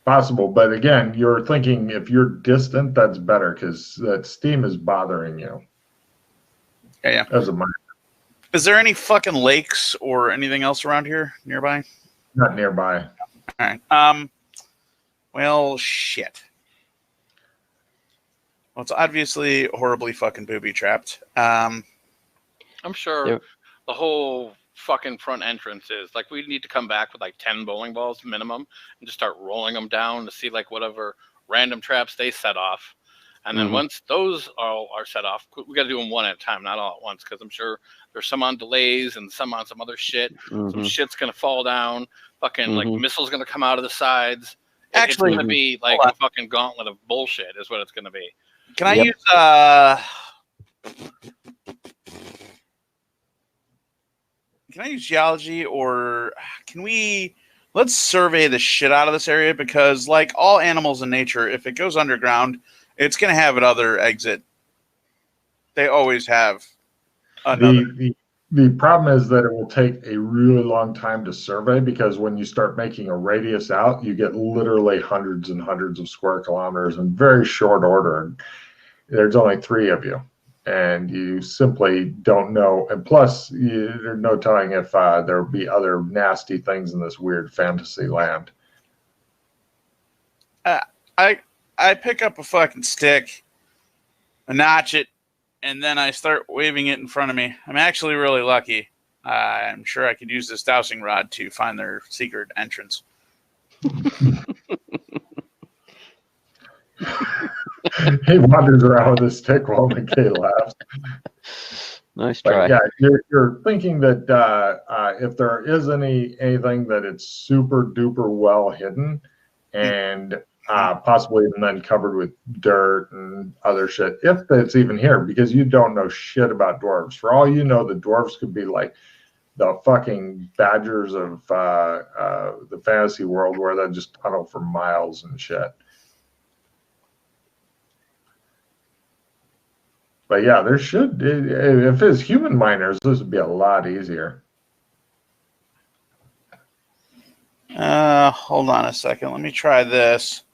Possible, but again, you're thinking if you're distant, that's better because that steam is bothering you. Yeah. As a miner. Is there any fucking lakes or anything else around here nearby? Not nearby. All right. Well, shit. Well, it's obviously horribly fucking booby-trapped. I'm sure the whole fucking front entrance is like we need to come back with like 10 bowling balls minimum and just start rolling them down to see like whatever random traps they set off. And then once those all are set off, we got to do them one at a time, not all at once, because I'm sure there's some on delays and some on some other shit. Some shit's going to fall down. Fucking like missiles going to come out of the sides. Actually, it's going to be like a fucking gauntlet of bullshit is what it's going to be. Can I use can I use geology, or can we let's survey the shit out of this area, because like all animals in nature, if it goes underground, it's going to have another exit. They always have another. The problem is that it will take a really long time to survey, because when you start making a radius out, you get literally hundreds and hundreds of square kilometers in very short order. There's only 3 of you, and you simply don't know. And plus, there's no telling if there'll be other nasty things in this weird fantasy land. I pick up a fucking stick, I notch it, and then I start waving it in front of me. I'm actually really lucky. I'm sure I could use this dowsing rod to find their secret entrance. He wanders around with a stick while McKay laughs. Nice try. But yeah, you're thinking that if there is anything that it's super duper well hidden and possibly even then covered with dirt and other shit, if it's even here, because you don't know shit about dwarves. For all you know, the dwarves could be like the fucking badgers of the fantasy world, where they just tunnel for miles and shit. But yeah, there should, if it's human miners, this would be a lot easier. Hold on a second. Let me try this.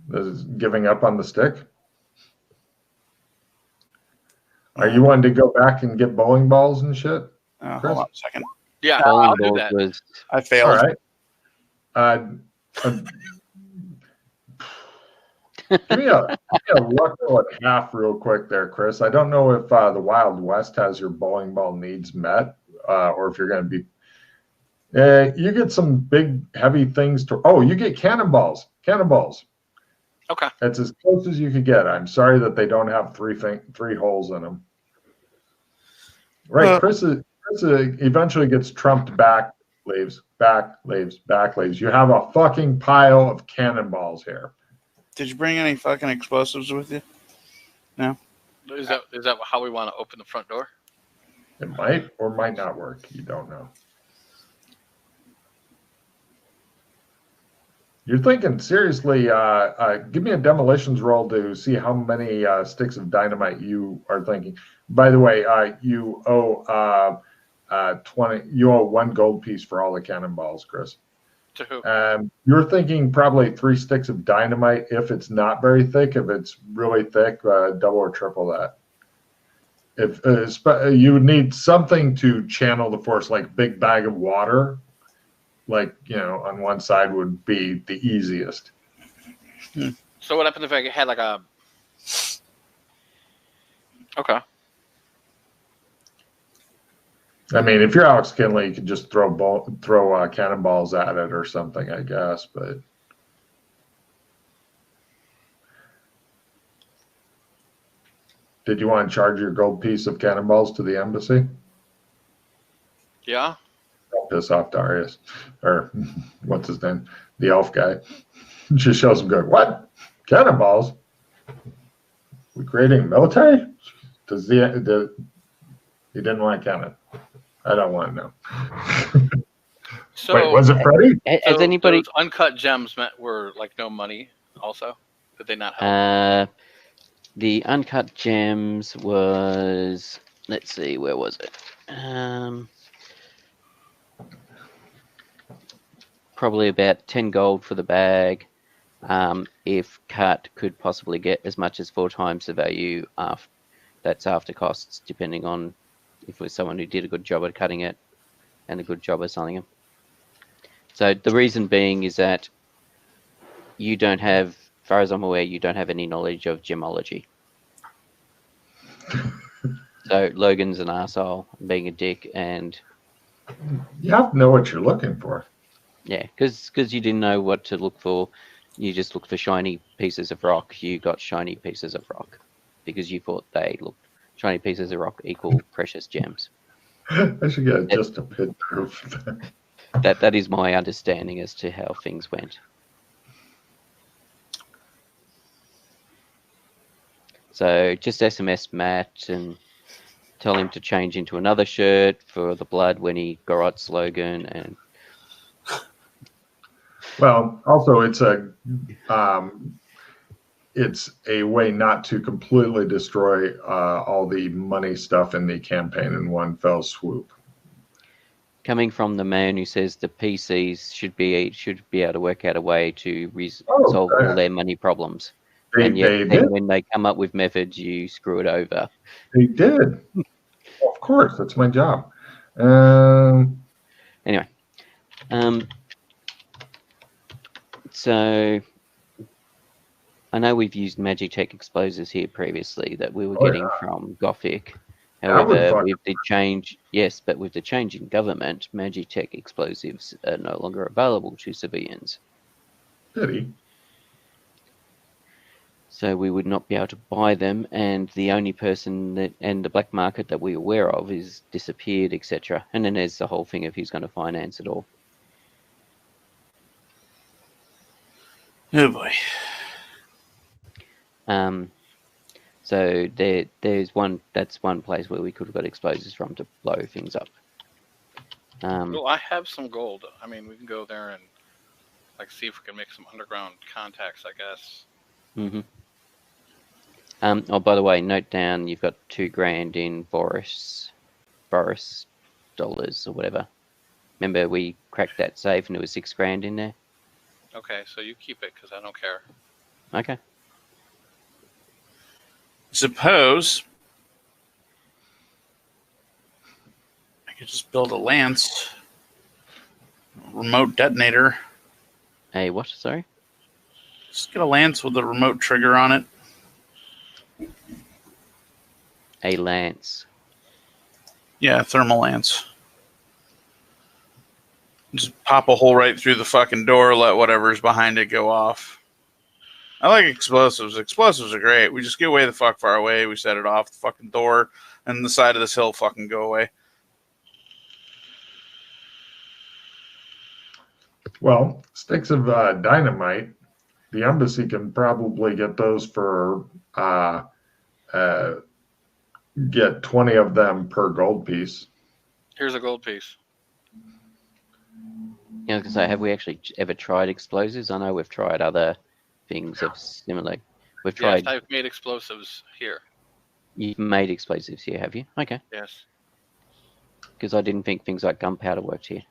This is giving up on the stick. Are you wanting to go back and get bowling balls and shit? Hold on a second. Yeah, I'll do that. I failed. All right. Give me a luck roll at half real quick there, Chris. I don't know if the Wild West has your bowling ball needs met, or if you're going to be. You get some big, heavy things to. Oh, you get cannonballs. Cannonballs. Okay. That's as close as you could get. I'm sorry that they don't have three holes in them. Right, Chris eventually gets trumped back, leaves. You have a fucking pile of cannonballs here. Did you bring any fucking explosives with you? No. Is that how we want to open the front door? It might or might not work. You don't know. You're thinking seriously. Give me a demolitions roll to see how many sticks of dynamite you are thinking. By the way, you owe 20. You owe 1 gold piece for all the cannonballs, Chris. To who? You're thinking probably 3 sticks of dynamite if it's not very thick. If it's really thick, double or triple that. If you would need something to channel the force, like big bag of water, like on one side would be the easiest. So what happens if I had like a? Okay. I mean, if you're Alex Kinley, you could just throw cannonballs at it or something, I guess. But did you want to charge your gold piece of cannonballs to the embassy? Yeah. Don't piss off Darius, or what's his name, the elf guy. Just shows him going, what? Cannonballs? We creating military? He didn't want cannon. I don't want to know. So, wait, was it Freddie? Has anybody those uncut gems were like no money? Also, did they not help? The uncut gems was, let's see, where was it? probably about 10 gold for the bag. If cut, could possibly get as much as 4 times the value. That's after costs, depending on if it was someone who did a good job at cutting it and a good job at selling them. So the reason being is that you don't have, as far as I'm aware, you don't have any knowledge of gemology. So Logan's an arsehole, being a dick, and You have to know what you're looking for. yeah, because you didn't know what to look for. You just looked for shiny pieces of rock. You got shiny pieces of rock because you thought they looked shiny pieces of rock equal precious gems. I should get just a picture of that. That is my understanding as to how things went. So just SMS Matt and tell him to change into another shirt for the blood when he garrots Logan. And Well, also it's a way not to completely destroy all the money stuff in the campaign in one fell swoop. coming from the man who says the PCs should be able to work out a way to solve all their money problems, and yet then when they come up with methods, you screw it over. They did. Of course, that's my job. Anyway, so I know we've used Magitech explosives here previously that we were getting from Gothic. However, with the change, yes, but with the change in government, Magitech explosives are no longer available to civilians. Pity. So we would not be able to buy them, and the only person that and the black market that we're aware of is disappeared, etc. And then there's the whole thing of who's going to finance it all. Oh boy. So there's one place where we could have got explosives from to blow things up. Well, I have some gold. I mean, we can go there and like see if we can make some underground contacts, I guess. Mm-hmm. Oh, by the way, note down you've got $2,000 in Boris dollars or whatever. Remember we cracked that safe and there was $6,000 in there. Okay, so you keep it because I don't care. Okay. Suppose I could just build a lance, remote detonator. A what? Sorry. Just get a lance with a remote trigger on it. A lance. Yeah, thermal lance. Just pop a hole right through the fucking door, let whatever's behind it go off. I like explosives. Explosives are great. We just get way the fuck far away. We set it off the fucking door, and the side of this hill fucking go away. Well, sticks of dynamite. The embassy can probably get those for get 20 of them per gold piece. Here's a gold piece. Yeah, I was gonna say, have we actually ever tried explosives? I know we've tried other things of similar. We've tried. Yes, I've made explosives here. You've made explosives here, have you? Okay. Yes. Because I didn't think things like gunpowder worked here.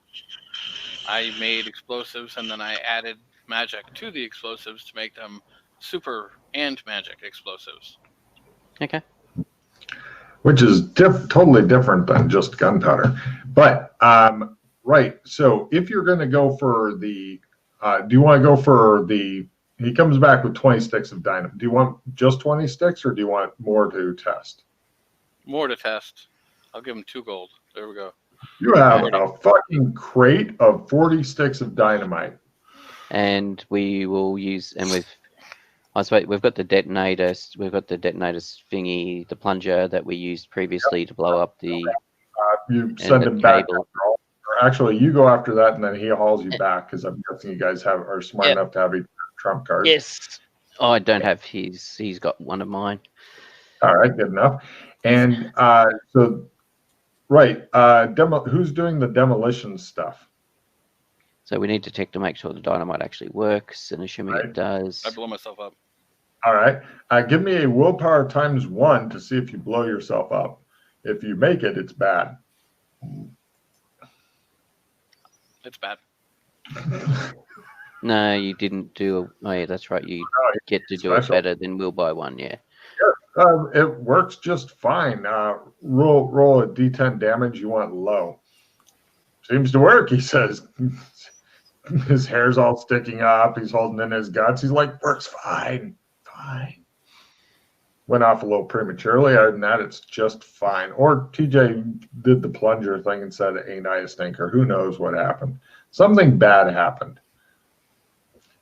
I made explosives and then I added magic to the explosives to make them super and magic explosives. Okay. Which is totally different than just gunpowder. But, right, so if you're going to go for the, do you want to go for the, he comes back with 20 sticks of dynamite. Do you want just 20 sticks or do you want more to test? More to test. I'll give him 2 gold. There we go. You have a fucking crate of 40 sticks of dynamite. And we will use, and I suppose we've got the detonators. We've got the detonators thingy, the plunger that we used previously to blow up the. You send him back. Cable. Actually, you go after that, and then he hauls you back because I'm guessing you guys are smart enough to have a trump card. Yes. Oh, I don't have his. He's got one of mine. All right, good enough. And so, right, who's doing the demolition stuff? So we need to check to make sure the dynamite actually works, and assuming it does. I blow myself up. All right. Give me a willpower ×1 to see if you blow yourself up. If you make it, it's bad. It's bad. No, you didn't do. Oh, yeah, that's right. You get to do it special. better than we'll buy one. Yeah. It works just fine. Roll a d10 damage. You want low. Seems to work, he says. His hair's all sticking up. He's holding in his guts. He's like, works fine. Fine. Went off a little prematurely. Other than that, it's just fine. Or TJ did the plunger thing and said, ain't I a stinker? Who knows what happened? Something bad happened.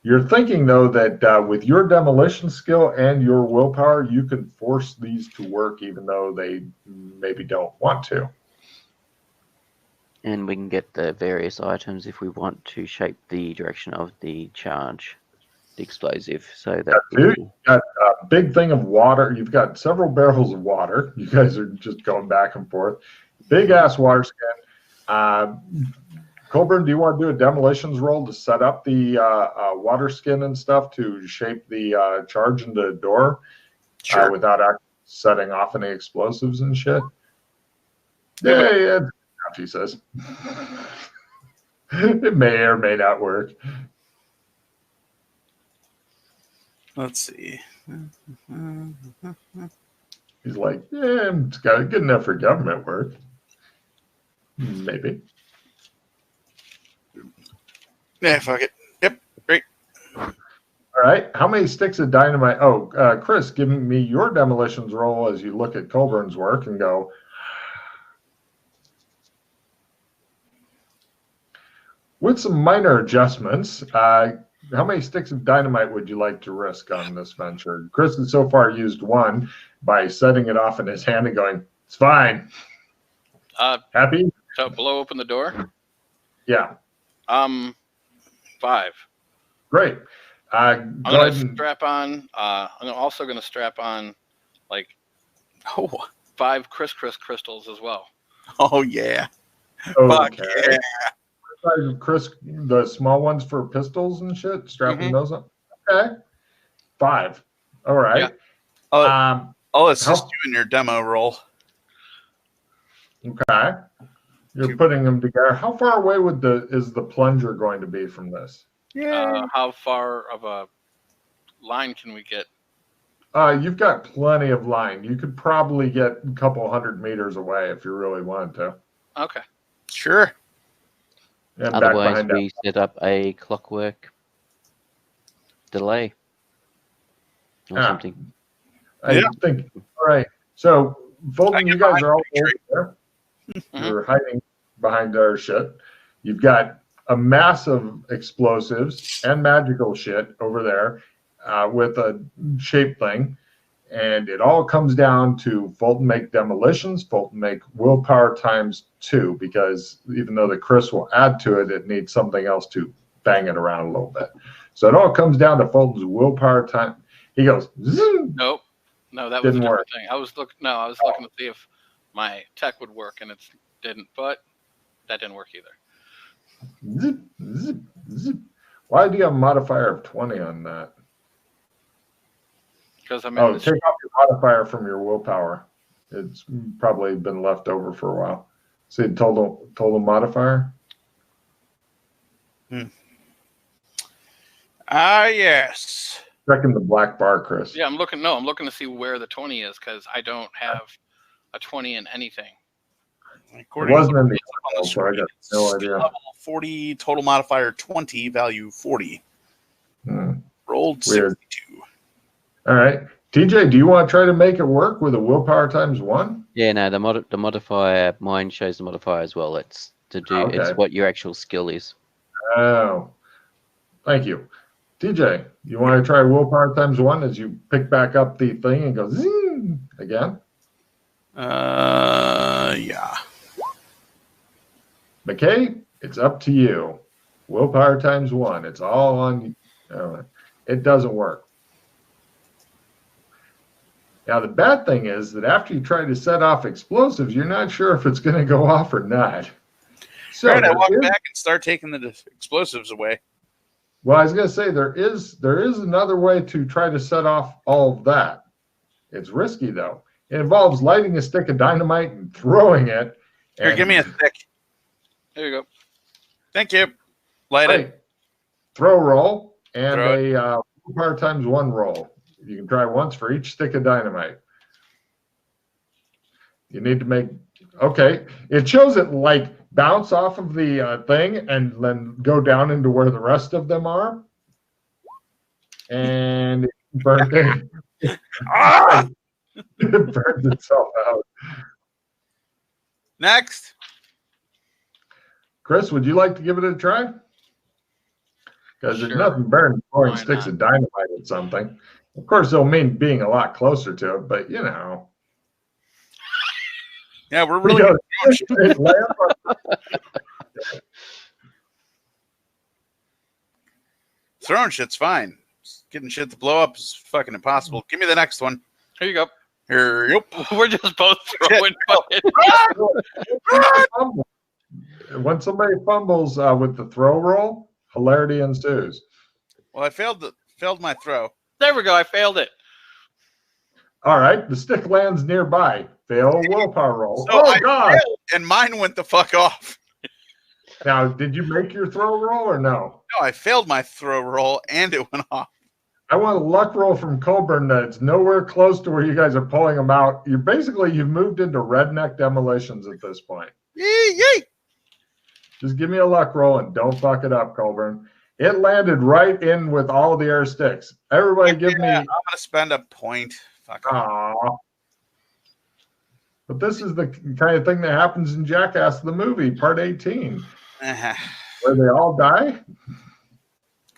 You're thinking, though, that with your demolition skill and your willpower, you can force these to work even though they maybe don't want to. And we can get the various items if we want to shape the direction of the charge, the explosive. So that You've got a big thing of water. You've got several barrels of water. You guys are just going back and forth. Big ass water skin. Colburn, do you want to do a demolitions roll to set up the water skin and stuff to shape the charge into the door without actually setting off any explosives and shit? Yeah, he says. It may or may not work. Let's see. He's like, yeah, it's got good enough for government work. Maybe. Yeah, fuck it. Yep, great. All right. How many sticks of dynamite? Oh, Chris, give me your demolitions roll as you look at Colburn's work and go, with some minor adjustments, how many sticks of dynamite would you like to risk on this venture? Chris has so far used one by setting it off in his hand and going, it's fine. Happy? So blow open the door? Yeah. 5. Great. I'm going to strap on, I'm also going to strap on like 5 crystals as well. Oh, yeah. Okay. Fuck yeah. Chris, the small ones for pistols and shit, strapping those up. Okay. 5. All right. Yeah. I'll assist you in your demo roll. Okay. You're putting them together. How far away is the plunger going to be from this? How far of a line can we get? You've got plenty of line. You could probably get a couple 100 meters away if you really wanted to. Okay. Sure. And otherwise, we set up a clockwork delay or something. I think. All right. So, Fulton, you guys are all over there. You're hiding behind our shit. You've got a mass of explosives and magical shit over there with a shape thing. And it all comes down to Fulton make demolitions, Fulton make willpower times 2, because even though the Chris will add to it, it needs something else to bang it around a little bit. So it all comes down to Fulton's willpower time. He goes, zoom. Nope. No, that was a different thing. I was looking to see if my tech would work, and it didn't, but that didn't work either. Zip, zip, zip. Why do you have a modifier of 20 on that? Because I'm take off your modifier from your willpower. It's probably been left over for a while. See, total modifier. Yes. Checking the black bar, Chris. Yeah, I'm looking to see where the 20 is, because I don't have a 20 in anything. It wasn't in the so I got no idea. Level 40, total modifier 20, value 40. Rolled 62. All right. TJ, do you want to try to make it work with a willpower times 1? Yeah, no, the modifier, mine shows the modifier as well. It's it's what your actual skill is. Oh, thank you. TJ, you want to try willpower times 1 as you pick back up the thing and go zing again? Yeah. McKay, it's up to you. Willpower times 1. It's all on you. It doesn't work. Now, the bad thing is that after you try to set off explosives, you're not sure if it's going to go off or not. So I walk back and start taking the explosives away. Well, I was going to say there is another way to try to set off all of that. It's risky, though. It involves lighting a stick of dynamite and throwing it. Here, give me a stick. There you go. Thank you. Light it. Throw roll and Throw a power times 1 roll. You can try once for each stick of dynamite. You need to make, okay. It shows it like bounce off of the thing and then go down into where the rest of them are. And it burns it. It burns itself out. Next. Chris, would you like to give it a try? Because there's Sure. nothing better than throwing Why sticks not? of dynamite at something. Of course, it'll mean being a lot closer to it, but you know. Yeah, we're really good. Throwing shit's fine. Getting shit to blow up is fucking impossible. Give me the next one. Here you go. Here, yep. We're just both throwing. When somebody fumbles with the throw roll, hilarity ensues. Well, I failed my throw. There we go. I failed it. All right, the stick lands nearby. Fail a willpower roll. So Oh, God. Failed, and mine went the fuck off. Now, did you make your throw roll or no? No, I failed my throw roll, and it went off. I want a luck roll from Coburn that's nowhere close to where you guys are pulling them out. You've moved into redneck demolitions at this point. Yee. Just give me a luck roll and don't fuck it up, Coburn. It landed right in with all of the air sticks. Everybody give me... I'm going to spend a point. Fuck off. Aww. But this is the kind of thing that happens in Jackass the movie, part 18, where they all die.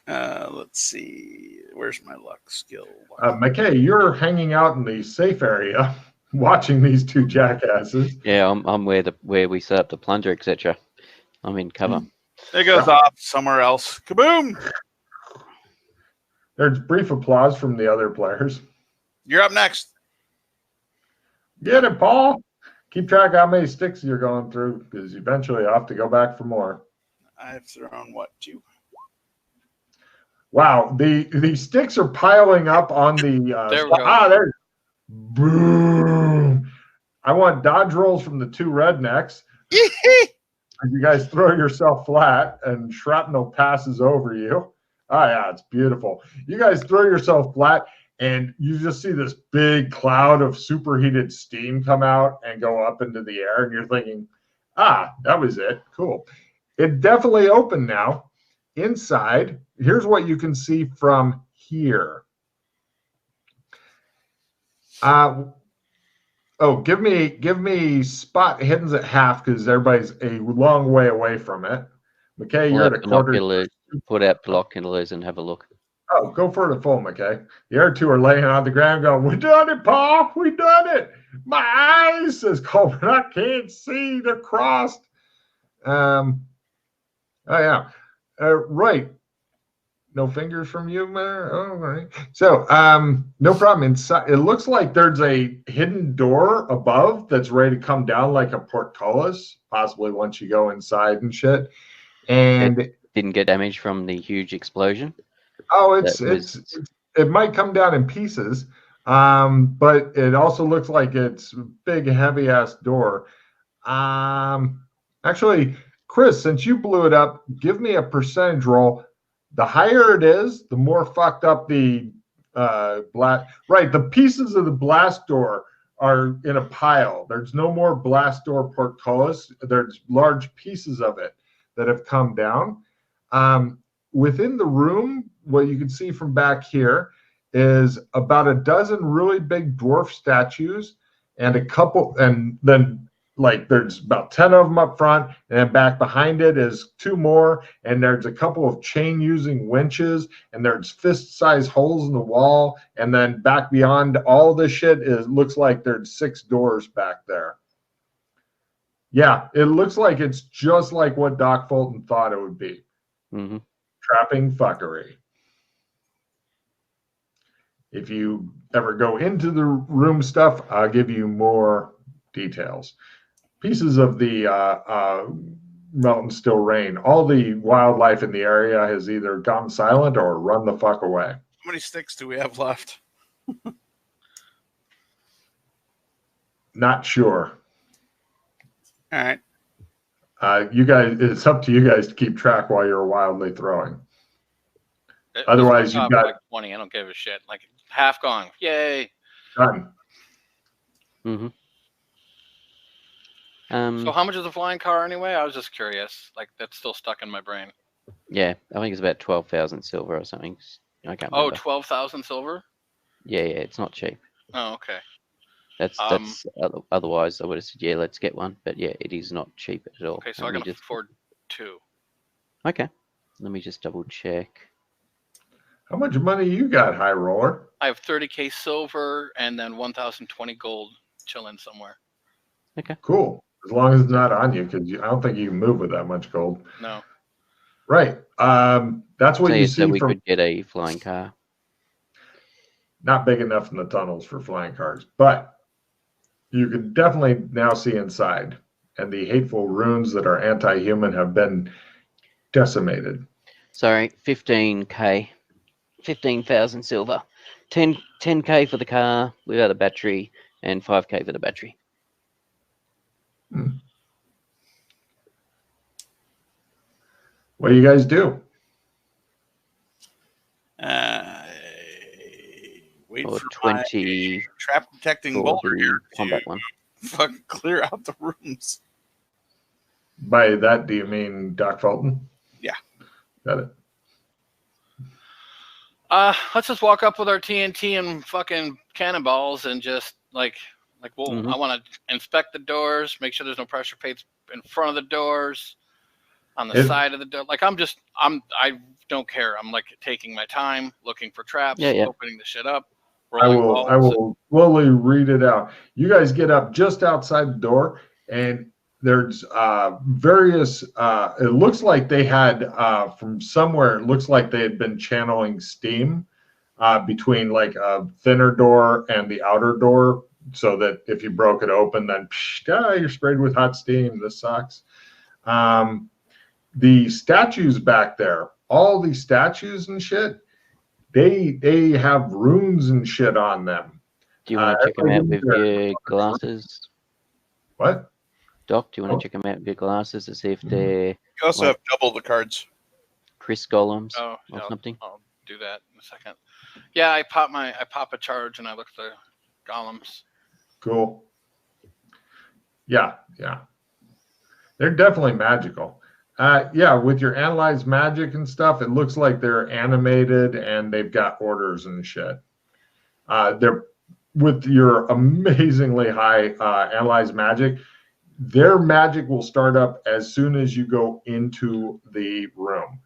Let's see. Where's my luck skill? McKay, you're hanging out in the safe area, watching these two jackasses. Yeah, I'm where we set up the plunger, etc. I'm in cover. It goes off somewhere else. Kaboom! There's brief applause from the other players. You're up next. Get it, Paul. Keep track of how many sticks you're going through, because eventually I'll have to go back for more. I've thrown what, 2? Wow, the sticks are piling up on the. There we go. There's boom. I want dodge rolls from the two rednecks. You guys throw yourself flat, and shrapnel passes over you. Oh yeah, it's beautiful. You guys throw yourself flat, and you just see this big cloud of superheated steam come out and go up into the air, and you're thinking, that was it. Cool. It definitely opened now. Inside, here's what you can see from here. Give me spot hiddens at half because everybody's a long way away from it. McKay, you're at a quarter. Put out binoculars and have a look. Oh, go for it at full, McKay. The other two are laying on the ground going, "We done it, Paul. We done it." My eyes, says Colbert. I can't see. They're crossed. Oh, yeah. Right. No fingers from you, man. Oh, right. So, no problem. Inside, it looks like there's a hidden door above that's ready to come down like a portcullis, possibly once you go inside and shit. And it didn't get damaged from the huge explosion. Oh, it might come down in pieces, but it also looks like it's a big, heavy ass door. Actually, Chris, since you blew it up, give me a percentage roll. The higher it is, the more fucked up the blast. Right, the pieces of the blast door are in a pile. There's no more blast door portcullis. There's large pieces of it that have come down. Within the room, what you can see from back here is about a dozen really big dwarf statues and a couple, and then like there's about 10 of them up front, and then back behind it is 2 more, and there's a couple of chain using winches, and there's fist-sized holes in the wall, and then back beyond all this shit looks like there's 6 doors back there. Yeah, it looks like it's just like what Doc Fulton thought it would be. Mm-hmm. Trapping fuckery. If you ever go into the room stuff, I'll give you more details. Pieces of the Melt and Still Rain. All the wildlife in the area has either gone silent or run the fuck away. How many sticks do we have left? Not sure. All right. You guys, it's up to you guys to keep track while you're wildly throwing. Otherwise, you've got like 20. I don't give a shit. Like half gone. Yay! done. Mm-hmm. So how much is a flying car anyway? I was just curious. Like that's still stuck in my brain. Yeah, I think it's about 12,000 silver or something. I can't Oh, remember. 12,000 silver? Yeah, it's not cheap. Oh, okay. That's otherwise I would have said, yeah, let's get one. But yeah, it is not cheap at all. Okay, so I can afford 2. Okay, let me just double check. How much money you got, High Roller? I have 30k silver and then 1,020 gold chilling somewhere. Okay. Cool. As long as it's not on you, because I don't think you can move with that much gold. No. Right. That's what you see we from. could get a flying car. Not big enough in the tunnels for flying cars, but you can definitely now see inside. And the hateful runes that are anti-human have been decimated. Sorry, 15k. 15,000 silver. 10k for the car without a battery, and 5k for the battery. What do you guys do? Wait Or for 20 my trap detecting for boulder the here combat to one. fucking clear out the rooms. By that, do you mean Doc Fulton? Yeah. Got it. Let's just walk up with our TNT and fucking cannonballs and just like well, I want to inspect the doors, make sure there's no pressure plates in front of the doors, on the side of the door. Like I don't care. I'm like taking my time, looking for traps, opening the shit up. I will slowly read it out. You guys get up just outside the door, and there's various. It looks like they had from somewhere. It looks like they had been channeling steam between like a thinner door and the outer door, so that if you broke it open, then you're sprayed with hot steam. This sucks. The statues back there, all these statues and shit, they have runes and shit on them. Do you want to check them out with your glasses? What? Doc, do you want to check them out with your glasses to see if they're... You also have double the cards. Chris Golems or something? I'll do that in a second. Yeah, I pop a charge and I look at the golems. Cool. Yeah. They're definitely magical. With your analyze magic and stuff, it looks like they're animated and they've got orders and shit. They're with your amazingly high analyze magic. Their magic will start up as soon as you go into the room.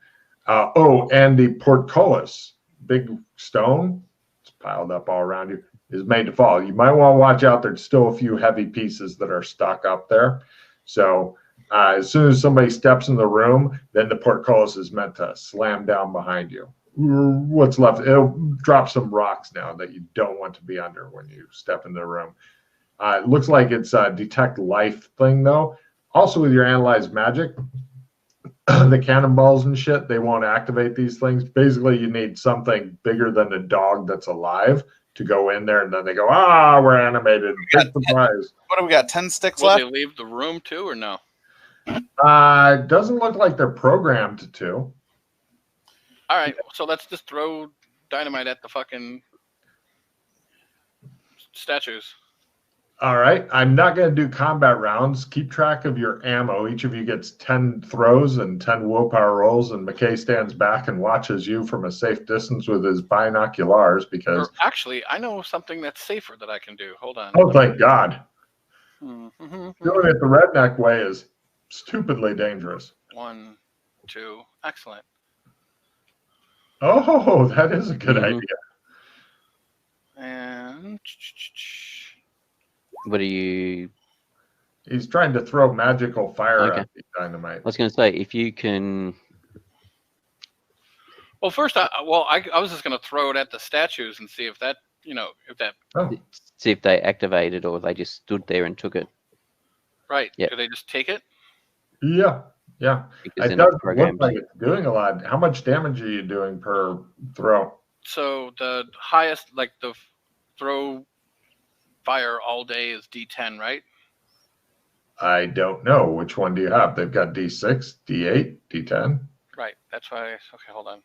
And the portcullis, big stone, it's piled up all around you, is made to fall. You might want to watch out. There's still a few heavy pieces that are stuck up there. So as soon as somebody steps in the room, then the portcullis is meant to slam down behind you. What's left, it'll drop some rocks down that you don't want to be under when you step in the room. It looks like it's a detect life thing, though. Also, with your analyze magic, the cannonballs and shit, they won't activate these things. Basically, you need something bigger than a dog that's alive to go in there, and then they go, we're animated. Big surprise. What do we got, 10 sticks left? Will they leave the room too, or no? It doesn't look like they're programmed to. All right, so let's just throw dynamite at the fucking statues. All right, I'm not going to do combat rounds. Keep track of your ammo. Each of you gets 10 throws and 10 willpower rolls, and McKay stands back and watches you from a safe distance with his binoculars because... Actually, I know something that's safer that I can do. Hold on. Oh, thank God. Doing it the redneck way is stupidly dangerous. 1, 2, excellent. Oh, that is a good idea. And... What are you... He's trying to throw magical fire at the dynamite. I was going to say, if you can... Well, first, I was just going to throw it at the statues and see if that, See if they activated or they just stood there and took it. Right. Yep. Do they just take it? Yeah. Because it doesn't look like it's doing a lot. How much damage are you doing per throw? So the highest, like the throw fire all day is D10, right? I don't know. Which one do you have? They've got D6, D8, D10. Right. That's why. Okay, hold on.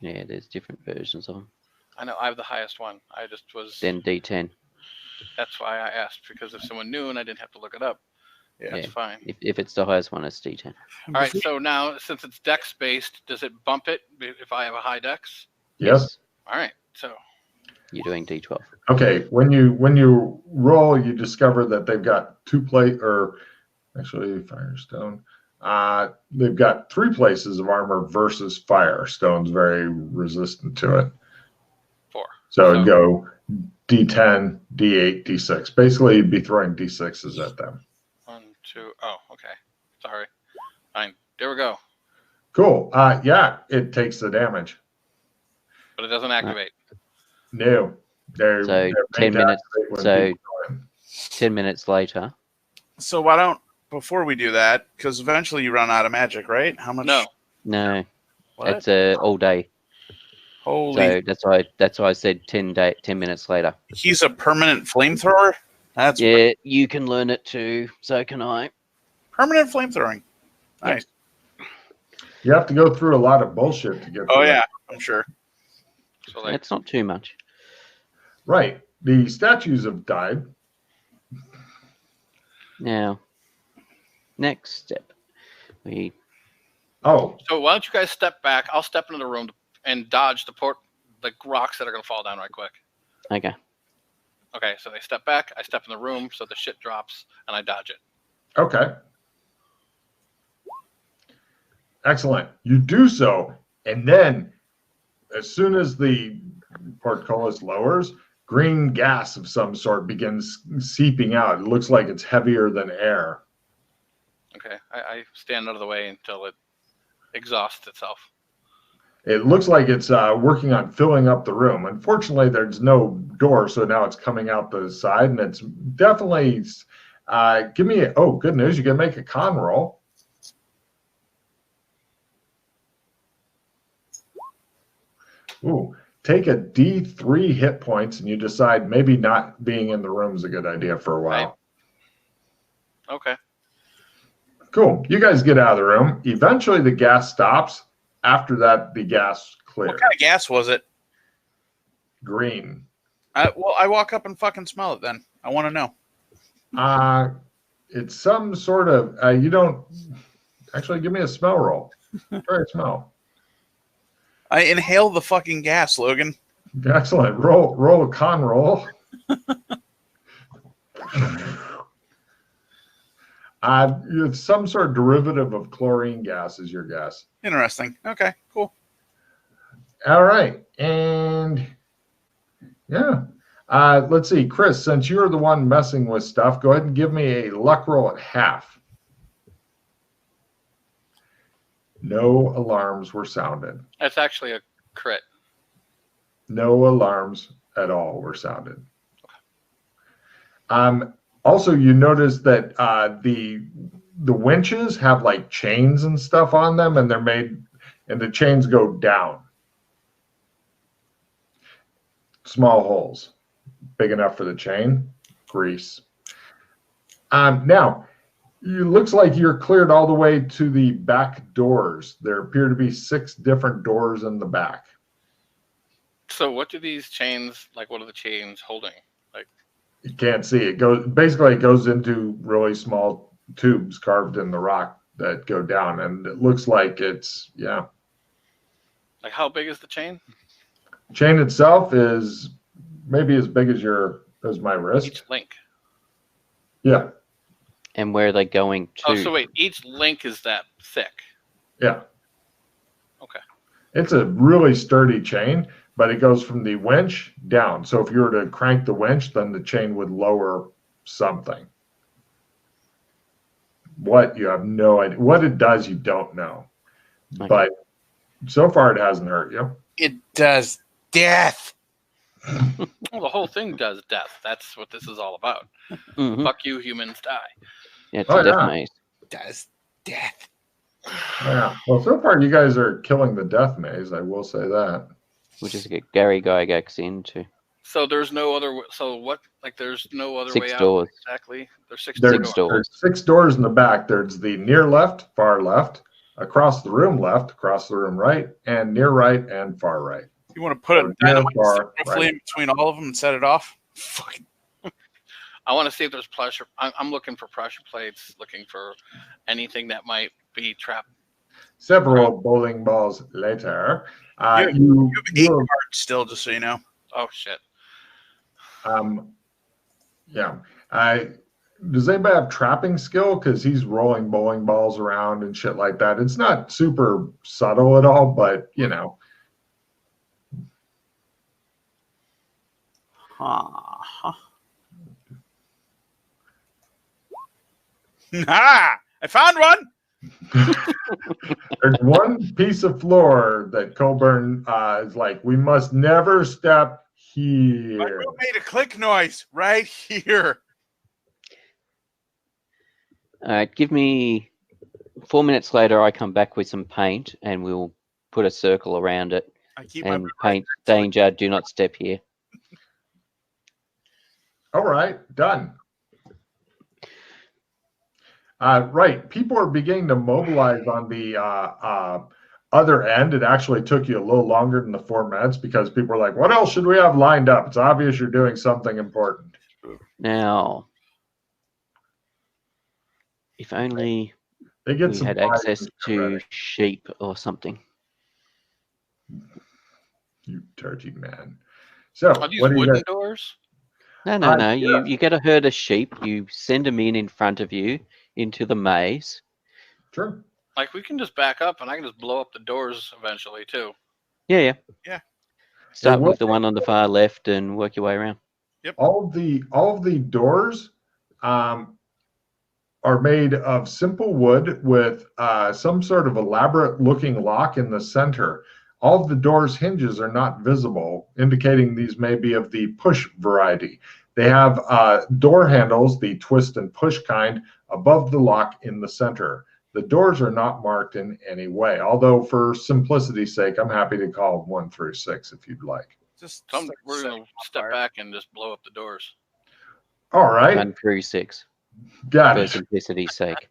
Yeah, there's different versions of them. I know I have the highest one. I just was. Then D10. That's why I asked, because if someone knew and I didn't have to look it up, that's fine. If it's the highest one, it's D10. All right. So now, since it's dex based, does it bump it if I have a high dex? Yes. All right. So. You're doing D12. Okay. When you roll, you discover that they've got Firestone. They've got 3 places of armor versus fire. Stone's very resistant to it. 4. So it'd go D10, D8, D6. Basically, you'd be throwing D6s at them. 1, 2. Oh, okay. Sorry. Fine. There we go. Cool. Yeah, it takes the damage. But it doesn't activate. No. So 10 minutes. So 10 minutes later. So why don't, before we do that, because eventually you run out of magic, right? How much? No. What? It's all day. Holy. So that's why I said 10 minutes later. He's a permanent flamethrower? That's you can learn it too. So can I. permanent flamethrowing. Nice. You have to go through a lot of bullshit to get Oh, to yeah, that. I'm sure. So like, It's not too much. Right. The statues have died. Now, next step. Oh, so why don't you guys step back? I'll step into the room and dodge the rocks that are going to fall down right quick. Okay. Okay, so they step back. I step in the room, so the shit drops, and I dodge it. okay. Excellent. You do so, and then as soon as the portcullis lowers, green gas of some sort begins seeping out. It looks like it's heavier than air. Okay, I stand out of the way until it exhausts itself. It looks like it's working on filling up the room. Unfortunately, there's no door, so now it's coming out the side, and it's definitely. Give me good news! You can make a con roll. Ooh, take a D3 hit points, and you decide maybe not being in the room is a good idea for a while. Right. Okay. Cool. You guys get out of the room. Eventually, the gas stops. After that, the gas clears. What kind of gas was it? Green. Well, I walk up and fucking smell it then. I want to know. It's some sort of, you don't, actually give me a smell roll. Try a smell. I inhale the fucking gas, Logan. Excellent. Roll a con roll. It's some sort of derivative of chlorine gas is your guess. Interesting. Okay, cool. All right. And yeah. Let's see. Chris, since you're the one messing with stuff, go ahead and give me a luck roll at half. No alarms were sounded. That's actually a crit. No alarms at all were sounded. Also, you notice that the winches have like chains and stuff on them, and they're made, and the chains go down. Small holes, big enough for the chain. Grease. Now, it looks like you're cleared all the way to the back doors. There appear to be 6 different doors in the back. So what do these chains, like what are the chains holding? Like You can't see it. Basically, it goes into really small tubes carved in the rock that go down, and it looks like it's Like how big is the chain? Chain itself is maybe as big as my wrist. Each link. Yeah. And where are they going to? Oh, so wait, each link is that thick. Yeah. Okay. It's a really sturdy chain, but it goes from the winch down. So if you were to crank the winch, then the chain would lower something. What, you have no idea. What it does, you don't know. Okay. But so far, it hasn't hurt you. It does death. Well, the whole thing does death. That's what this is all about. Mhm. Fuck you, humans, die. Yeah, it's a death maze. Does death. Yeah. Well, so far, you guys are killing the death maze. I will say that. We'll just get Gary Gygax in to So there's no other. So what? Like there's no other 6 way doors. out. Exactly. There's six There's, doors. there's 6 doors in the back. There's the near left, far left, across the room left, across the room right, and near right and far right. You want to put a Near, dynamite far, roughly right. in between all of them and set it off? Fucking. I want to see if there's pressure. I'm looking for pressure plates. Looking for anything that might be trapped. Several bowling balls later, you have 8 cards still, just so you know. Oh shit. Yeah. Does anybody have trapping skill? Because he's rolling bowling balls around and shit like that. It's not super subtle at all, but you know. Ah! I found one! There's one piece of floor that Coburn is like, we must never step here. My room made a click noise right here. All right, give me 4 minutes later. I come back with some paint, and we'll put a circle around it I keep and my paint danger. Do not step here. All right, done. Right, people are beginning to mobilize on the other end. It actually took you a little longer than the 4 minutes because people are like, what else should we have lined up? It's obvious you're doing something important. Now, if only They get we some had pies access and to ready. sheep or something. You dirty man. So, Are these what do you wooden guys? doors? No. Yeah. You get a herd of sheep. You send them in front of you into the maze. Sure. Like we can just back up, and I can just blow up the doors eventually too. Yeah. Start Yeah, with the one on the far left and work your way around. Yep. All of the doors are made of simple wood with some sort of elaborate looking lock in the center. All of the doors' hinges are not visible, indicating these may be of the push variety. They have door handles, the twist and push kind, above the lock in the center. The doors are not marked in any way, although for simplicity's sake, I'm happy to call them 1 through 6 if you'd like. We're going to step back and just blow up the doors. All right. 1 through 6. Got For it. simplicity's sake.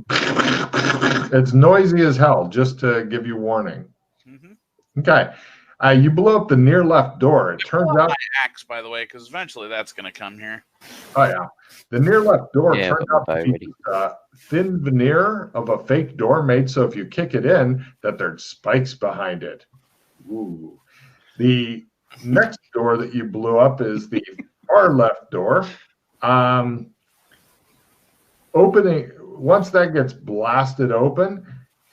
It's noisy as hell, just to give you warning. Mm-hmm. Okay. You blow up the near left door. It turns out. My axe, by the way, because eventually that's going to come here. Oh, yeah. The near left door Yeah, turns out to be thin veneer of a fake door made so if you kick it in, that there's spikes behind it. Ooh. The next door that you blew up is the far left door. Opening, once that gets blasted open,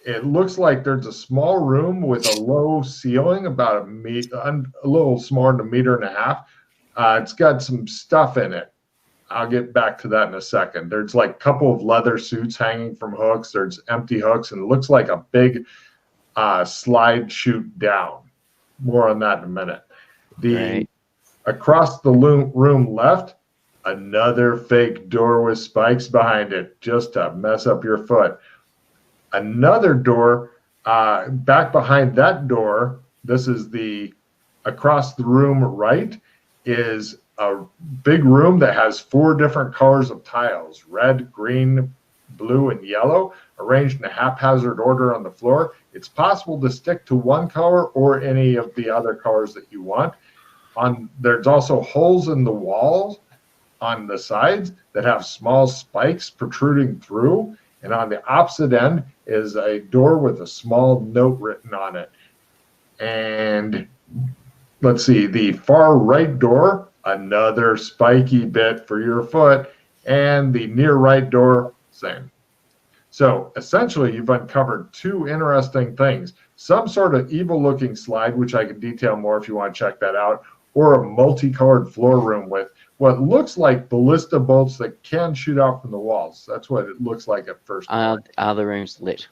it looks like there's a small room with a low ceiling, about a little smaller than 1.5 meters. It's got some stuff in it. I'll get back to that in a second. There's like a couple of leather suits hanging from hooks. There's empty hooks, and it looks like a big slide chute down. More on that in a minute. Across the room left, another fake door with spikes behind it, just to mess up your foot. Another door back behind that door. This is the across the room right is a big room that has 4 different colors of tiles: red, green, blue, and yellow, arranged in a haphazard order on the floor. It's possible to stick to one color or any of the other colors that you want. There's also holes in the walls on the sides that have small spikes protruding through, and on the opposite end is a door with a small note written on it. And let's see, the far right door, another spiky bit for your foot, and the near right door, same. So essentially, you've uncovered 2 interesting things: some sort of evil-looking slide, which I can detail more if you want to check that out, or a multicolored floor room with what looks like ballista bolts that can shoot out from the walls. That's what it looks like at first. Are the rooms lit?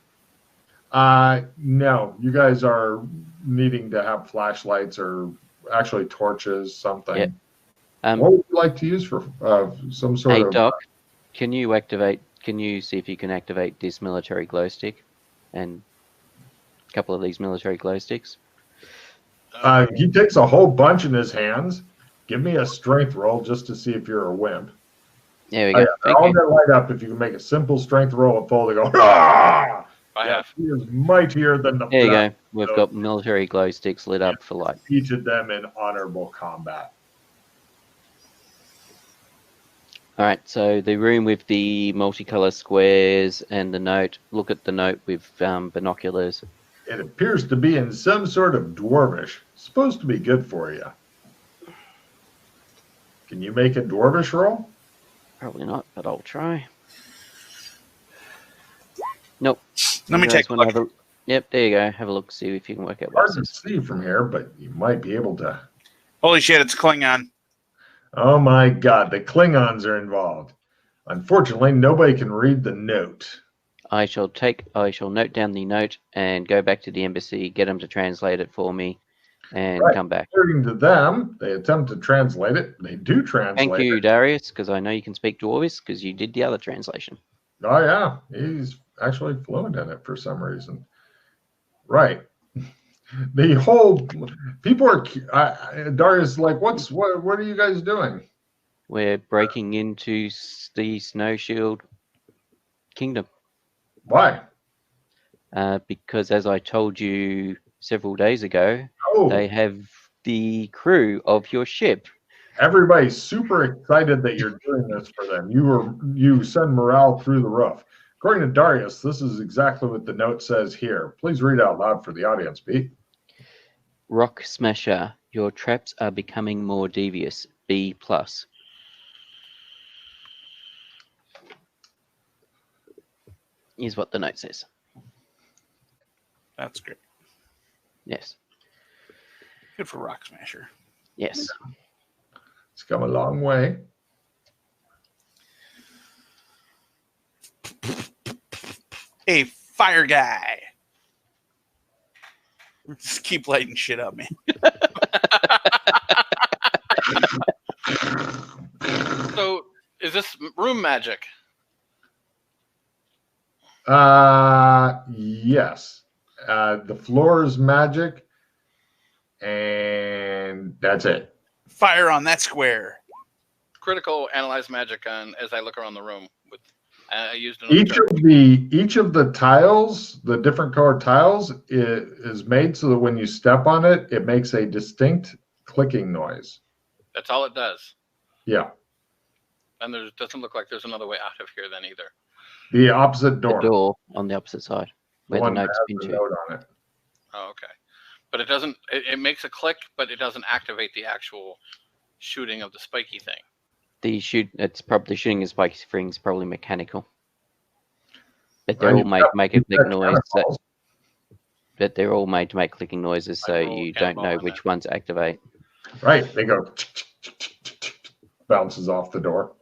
No, you guys are needing to have flashlights or actually torches, something. Yep. What would you like to use for some sort of... Hey, Doc, can you see if you can activate this military glow stick and a couple of these military glow sticks? He takes a whole bunch in his hands, Give me a strength roll just to see if you're a wimp. There we go. They're all going to light up if you can make a simple strength roll at full. They go, ah! He is mightier than the There you go. We've got military glow sticks lit up for light. Defeated them in honorable combat. All right, so the room with the multicolor squares and the note. Look at the note with binoculars. It appears to be in some sort of dwarvish. Supposed to be good for you. Can you make a dwarvish roll? Probably not, but I'll try. Nope. Let me take a look. Yep, there you go. Have a look, see if you can work out Hard what to see from here, but you might be able to. Holy shit, it's Klingon. Oh my God, the Klingons are involved. Unfortunately, nobody can read the note. I shall note down the note and go back to the embassy, get them to translate it for me, and come back. According to them, they attempt to translate it. They do translate it. Thank you, Darius, because I know you can speak Dwarves, because you did the other translation. Oh, yeah. He's actually fluent in it for some reason. Right. The whole people are Darius is like, what are you guys doing? We're breaking into the Snow Shield Kingdom. Why? Because as I told you several days ago, Oh, they have the crew of your ship. everybody's super excited that you're doing this for them. You send morale through the roof. According to Darius, this is exactly what the note says here. Please read out loud for the audience, Pete. Rock Smasher, your traps are becoming more devious. B+. Is what the note says. That's great. Yes. Good for Rock Smasher. Yes. It's come a long way. Hey, fire guy. Just keep lighting shit up, man. So, is this room magic? Yes. The floor is magic, and that's it. Fire on that square. Critical analyze magic on as I look around the room. With I used each of the tiles, the different colored tiles, is made so that when you step on it, it makes a distinct clicking noise. That's all it does. Yeah. And there doesn't look like there's another way out of here then either. The opposite door. The door on the opposite side, where the note's has pinned the note on it. Oh, okay. But it doesn't. It makes a click, but it doesn't activate the actual shooting of the spiky thing. The shooting of spiky things probably mechanical. But they're all made to make a click noise. But they're all made to make clicking noises, so you don't know which ones activate. Right. They go bounces off the door.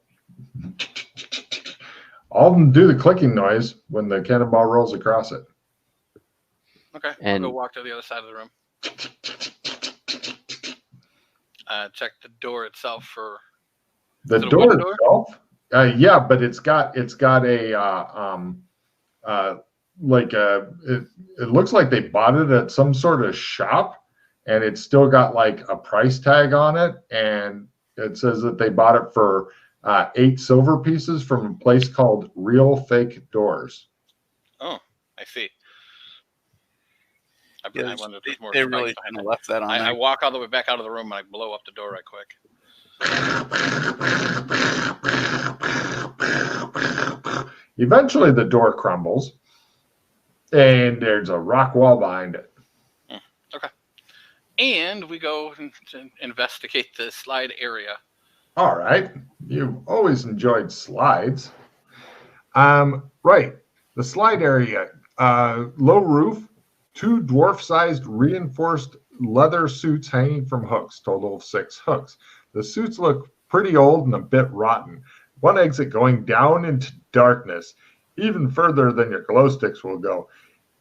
All of them do the clicking noise when the cannonball rolls across it. Okay. And I'll go walk to the other side of the room. Check the door itself for the door itself. Yeah, but it's got it looks like they bought it at some sort of shop, and it's still got like a price tag on it, and it says that they bought it for 8 silver pieces from a place called Real Fake Doors. Oh, I see. I wonder if there's more. They really left that on. I walk all the way back out of the room and I blow up the door right quick. Eventually, the door crumbles, and there's a rock wall behind it. Okay. And we go to investigate the slide area. All right. You've always enjoyed slides. Right. The slide area, low roof, 2 dwarf-sized reinforced leather suits hanging from hooks, total of 6 hooks. The suits look pretty old and a bit rotten. One exit going down into darkness, even further than your glow sticks will go.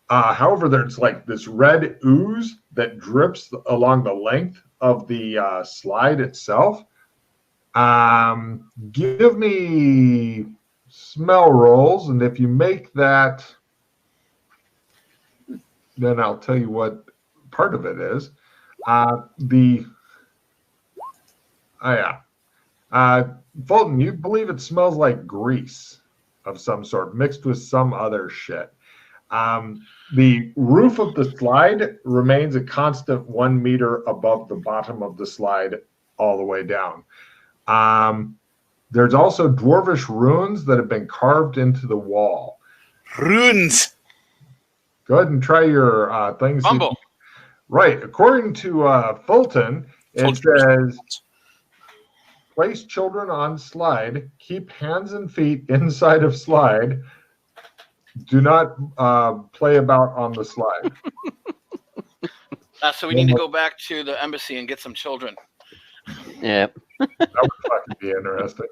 However, there's like this red ooze that drips along the length of the slide itself. Give me smell rolls, and if you make that, then I'll tell you what part of it is. Oh, yeah. Fulton, you believe it smells like grease of some sort mixed with some other shit. The roof of the slide remains a constant 1 meter above the bottom of the slide all the way down. There's also dwarvish runes that have been carved into the wall. Runes. Go ahead and try your things. Fumble. Right. According to Fulton, it says, place children on slide, keep hands and feet inside of slide. Do not play about on the slide. So we need to go back to the embassy and get some children. Yeah. That would fucking be interesting.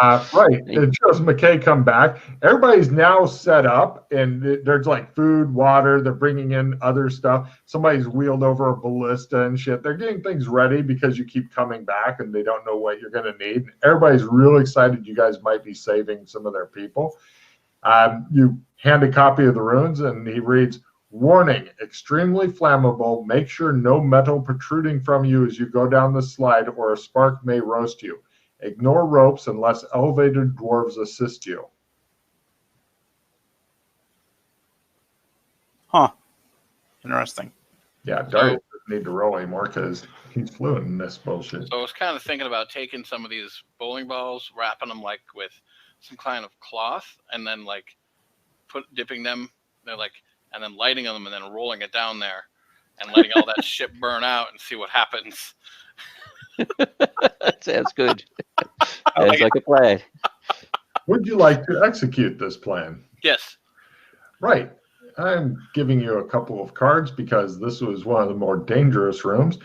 Right. It shows McKay come back. Everybody's now set up, and there's like food, water. They're bringing in other stuff. Somebody's wheeled over a ballista and shit. They're getting things ready because you keep coming back, and they don't know what you're going to need. Everybody's real excited you guys might be saving some of their people. You hand a copy of the runes, and he reads, warning, extremely flammable. Make sure no metal protruding from you as you go down the slide, or a spark may roast you. Ignore ropes unless elevated dwarves assist you. Huh. Interesting. Yeah, Darius doesn't need to roll anymore because he's fluent in this bullshit. So I was kind of thinking about taking some of these bowling balls, wrapping them like with some kind of cloth, and then like dipping them, and then lighting them, and then rolling it down there, and letting all that shit burn out, and see what happens. That sounds good. Sounds like a plan. Would you like to execute this plan? Yes. Right. I'm giving you a couple of cards because this was one of the more dangerous rooms.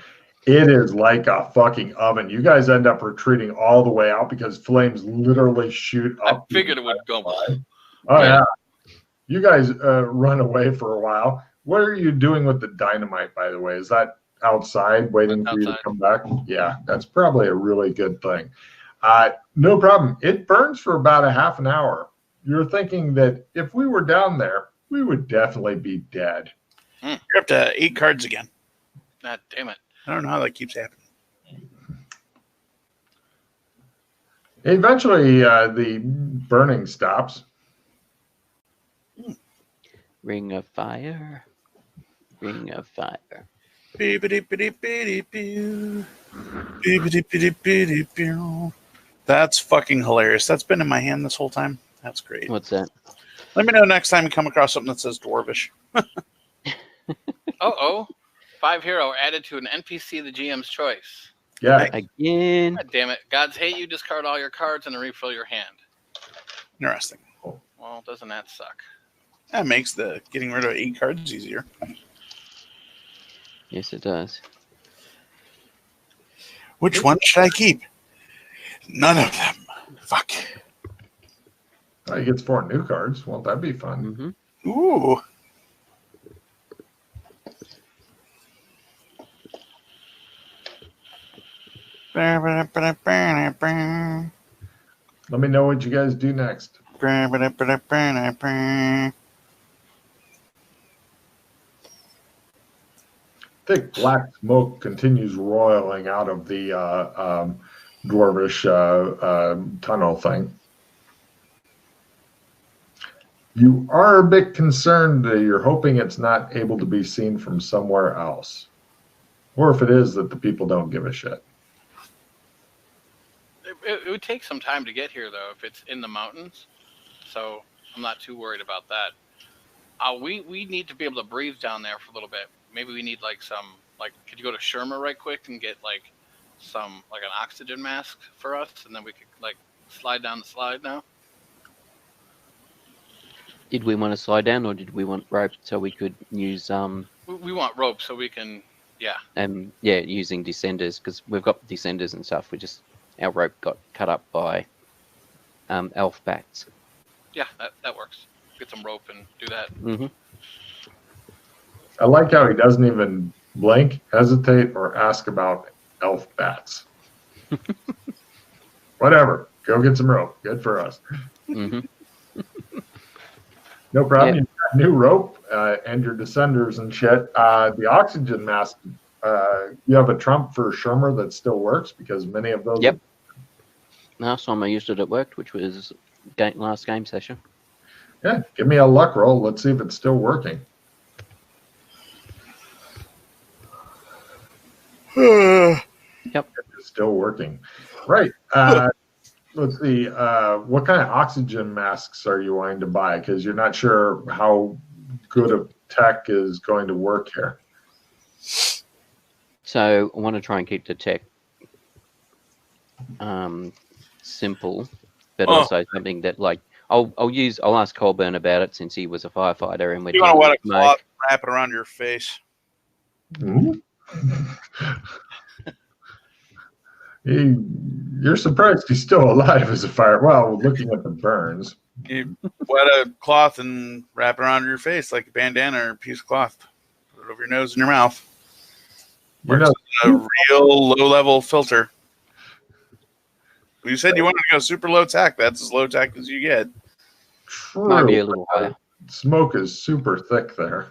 It is like a fucking oven. You guys end up retreating all the way out because flames literally shoot up. I figured it would go. Oh, yeah. You guys run away for a while. What are you doing with the dynamite, by the way? Is that outside waiting for you to come back? Yeah, that's probably a really good thing. No problem. It burns for about a half an hour. You're thinking that if we were down there, we would definitely be dead. You're up to 8 cards again. God damn it. I don't know how that keeps happening. Eventually, the burning stops. Ring of fire. Ring of fire. That's fucking hilarious. That's been in my hand this whole time. That's great. What's that? Let me know next time you come across something that says Dwarvish. 5 hero added to an NPC the GM's choice. Yeah. Again. God damn it. Gods hate you. Discard all your cards and refill your hand. Interesting. Well, doesn't that suck? That makes the getting rid of 8 cards easier. Yes, it does. Which one should I keep? None of them. Fuck. Oh, he gets 4 new cards. Won't that be fun? Mm-hmm. Ooh. Let me know what you guys do next. Thick black smoke continues roiling out of the dwarvish tunnel thing. You are a bit concerned that you're hoping it's not able to be seen from somewhere else. Or if it is, that the people don't give a shit. It would take some time to get here, though, if it's in the mountains. So I'm not too worried about that. We need to be able to breathe down there for a little bit. Maybe we need could you go to Sherma right quick and get an oxygen mask for us, and then we could slide down the slide now? Did we want to slide down, or did we want rope so we could use We want rope so we can, using descenders, because we've got descenders and stuff. Our rope got cut up by elf bats. Yeah, that works. Get some rope and do that. Mm-hmm. I like how he doesn't even blink, hesitate, or ask about elf bats. Whatever. Go get some rope. Good for us. Mm-hmm. No problem. Yeah. You've got new rope and your descenders and shit. The oxygen mask you have a trump for Shermer that still works because many of those. Yep. Last time I used it worked, which was last game session. Yeah, give me a luck roll. Let's see if it's still working. Yep. It's still working. Right. Let's see. What kind of oxygen masks are you wanting to buy? Because you're not sure how good a tech is going to work here. So I want to try and keep the tech simple, but also something that like I'll ask Colburn about it since he was a firefighter and we're You want to wet a cloth, wrap it around your face. Mm-hmm. You're surprised he's still alive as a fire. Well, looking at the burns. You wet a cloth and wrap it around your face like a bandana or a piece of cloth. Put it over your nose and your mouth. Works as a real low-level filter. You said you wanted to go super low tech. That's as low tech as you get. True. Might be a little higher. Smoke is super thick there.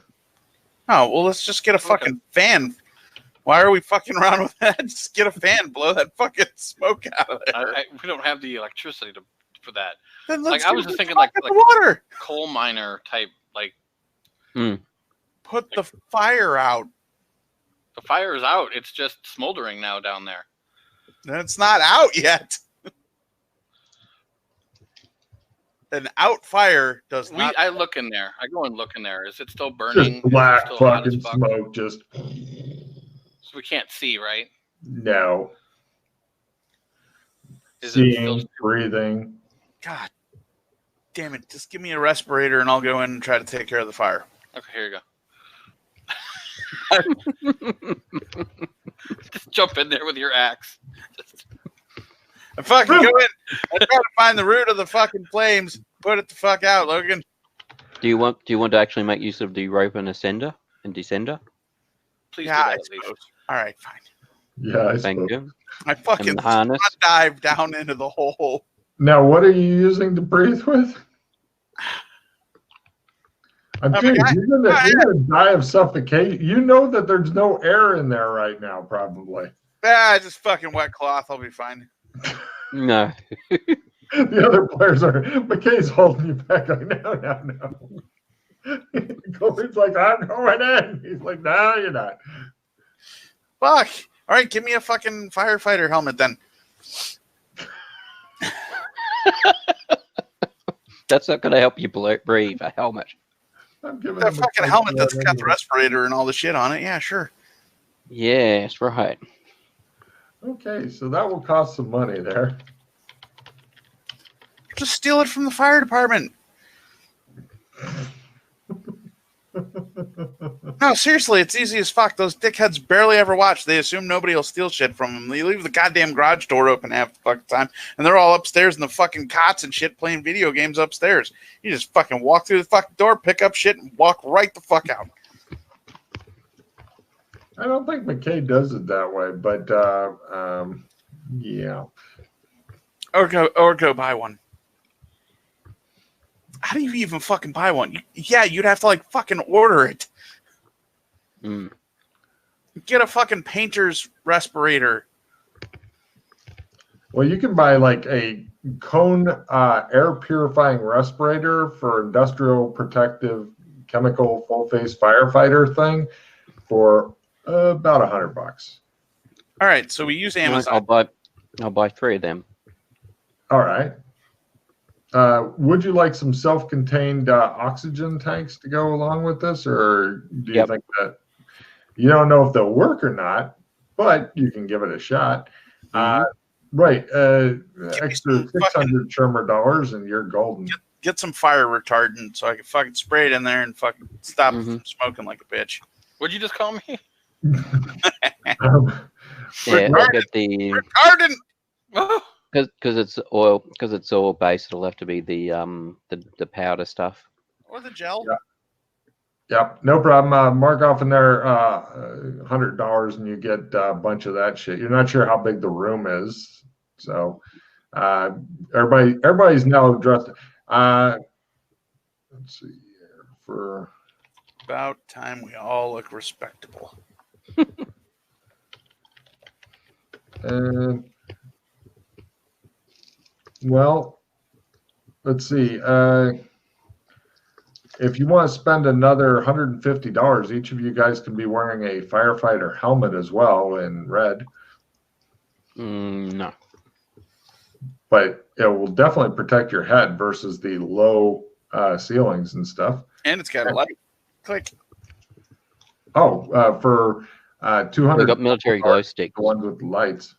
Oh, well, let's just get a fucking fan. Why are we fucking around with that? Just get a fan, blow that fucking smoke out of there. We don't have the electricity for that. Then Like I was just thinking, like water. Coal miner type, like. Put the fire out. The fire is out. It's just smoldering now down there. It's not out yet. An out fire does not. I look in there. I go and look in there. Is it still burning? Just black still hot fucking as fuck? smoke. Just. So we can't see, right? No. Is Seeing, breathing. God damn it. Just give me a respirator and I'll go in and try to take care of the fire. Okay, here you go. Just jump in there with your axe. I fucking go in. I try to find the root of the fucking flames. Put it the fuck out, Logan. Do you want to actually make use of the rope and ascender and descender? Please Yeah, do I that at least. suppose. All right, fine. Yeah, I Thank suppose. you. I fucking harness. dive down into the hole. Now, what are you using to breathe with? I'm kidding. You're gonna die of suffocation. You know that there's no air in there right now, probably. Just fucking wet cloth. I'll be fine. No. The other players are. McKay's holding you back. Like, no. Colby's like, I'm going in. He's like, no, you're not. Fuck. All right, give me a fucking firefighter helmet then. That's not going to help you breathe. A helmet. I'm giving That him fucking helmet that's got the respirator and all the shit on it. Yeah, sure. Yes, right. Okay, so that will cost some money there. Just steal it from the fire department. No, seriously, it's easy as fuck. Those dickheads barely ever watch. They assume nobody will steal shit from them. They leave the goddamn garage door open half the fucking time, and they're all upstairs in the fucking cots and shit playing video games upstairs. You just fucking walk through the fucking door, pick up shit, and walk right the fuck out. I don't think McKay does it that way, but yeah. Or go buy one. How do you even fucking buy one? You'd have to like fucking order it. Get a fucking painter's respirator. Well, you can buy like a cone air purifying respirator for industrial protective chemical full face firefighter thing for about $100. All right, so we use Amazon. I'll buy 3 of them. All right. Would you like some self-contained oxygen tanks to go along with this, or do you think that you don't know if they'll work or not, but you can give it a shot? Right. Extra $600 Shermer dollars and you're golden. Get some fire retardant so I can fucking spray it in there and fucking stop it from smoking like a bitch. What'd you just call me? Yeah, I'll get the retardant. because it's oil based. It'll have to be the powder stuff Or the gel. Yep, no problem. Mark off in there $100 and you get a bunch of that shit. You're not sure how big the room is, so everybody's now dressed. Let's see here for about time we all look respectable. Well, let's see. If you want to spend another $150, each of you guys can be wearing a firefighter helmet as well in red. No. But it will definitely protect your head versus the low ceilings and stuff. And it's got a light. Click. Oh, for 200. We've got military glow sticks. The ones with lights.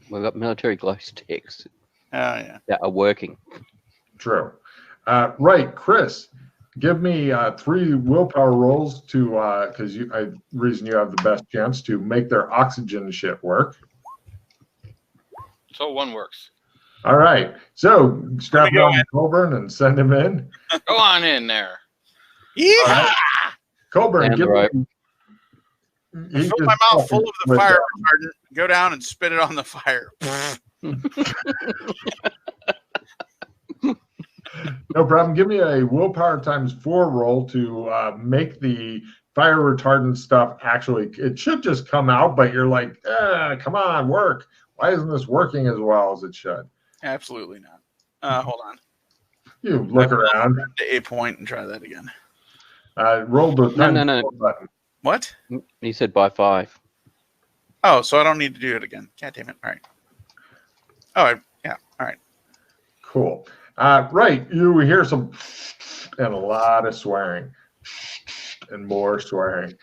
We've got military glow sticks. Oh, yeah. That are working. True. Right, Chris. Give me 3 willpower rolls to, because reason you have the best chance to make their oxygen shit work. So 1 works. All right. So strap down Coburn and send him in. Go on in there. Yeah. Right. Coburn, give me. Fill my mouth full of the fire retardant. Go down and spit it on the fire. No problem. Give me a willpower times 4 roll to make the fire retardant stuff actually. It should just come out, but you're like, come on, work. Why isn't this working as well as it should? Absolutely not. Hold on. You look around. To a point and try that again. Roll the No. button. What? You said by 5. Oh, so I don't need to do it again. God damn it. All right. Oh, yeah. All right. Cool. Right. You hear some and a lot of swearing and more swearing.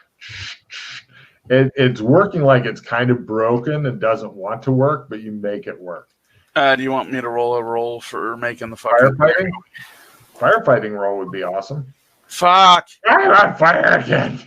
It's working like it's kind of broken and doesn't want to work, but you make it work. Do you want me to roll a roll for making the fucking firefighting? Firefighting roll would be awesome. Fuck! I'm on fire again.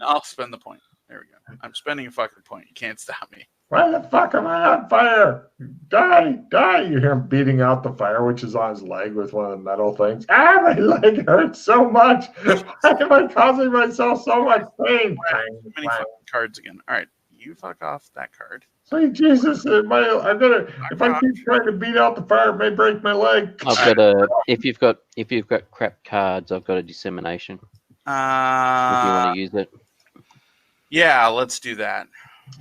I'll spend the point. There we go. I'm spending a fucking point. You can't stop me. Why the fuck am I on fire? Die! You hear him beating out the fire, which is on his leg with one of the metal things. My leg hurts so much. Why am I causing myself so much pain? Too many fucking cards again. All right, you fuck off that card. Sweet Jesus! If I keep trying to beat out the fire, it may break my leg. I've got if you've got crap cards, I've got a dissemination. If you want to use it. Yeah, let's do that.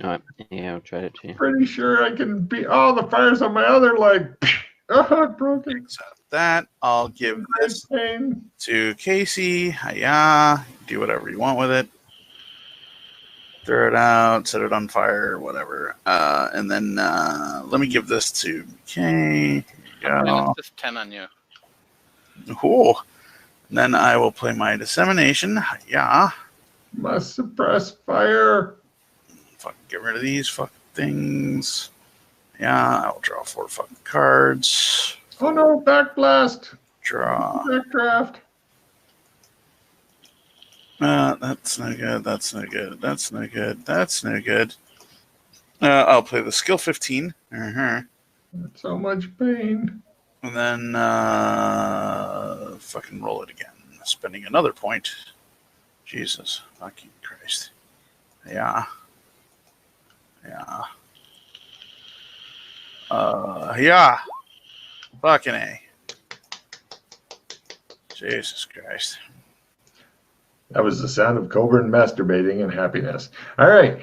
All right. Yeah, I'll trade it to you. Pretty sure I can beat all the fires on my other leg. I broke it. Accept that. I'll give this to Casey. Hiya. Do whatever you want with it. Throw it out, set it on fire, whatever. And then let me give this to Kay. Just 10 on you. Cool. And then I will play my dissemination. Yeah. Must suppress fire. Fucking get rid of these fucking things. Yeah, I will draw 4 fucking cards. Oh no, backblast. Draw. Backdraft. That's no good. That's no good. That's no good. That's no good. I'll play the skill 15. So much pain. And then fucking roll it again. Spending another point. Jesus fucking Christ. Yeah. Yeah. Fucking A. Jesus Christ. That was the sound of Coburn masturbating in happiness. All right.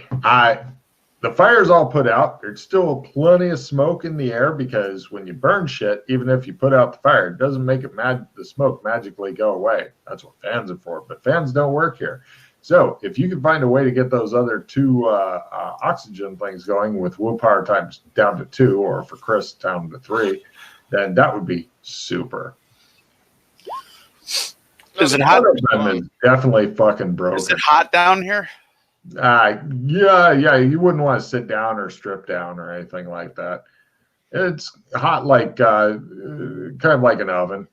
The fire's all put out. There's still plenty of smoke in the air because when you burn shit, even if you put out the fire, it doesn't make it the smoke magically go away. That's what fans are for. But fans don't work here. So if you can find a way to get those other 2 oxygen things going with willpower times down to 2, or for Chris down to 3, then that would be super. Is it hot? Is definitely fucking broken. Is it hot down here? Yeah. You wouldn't want to sit down or strip down or anything like that. It's hot, like kind of like an oven.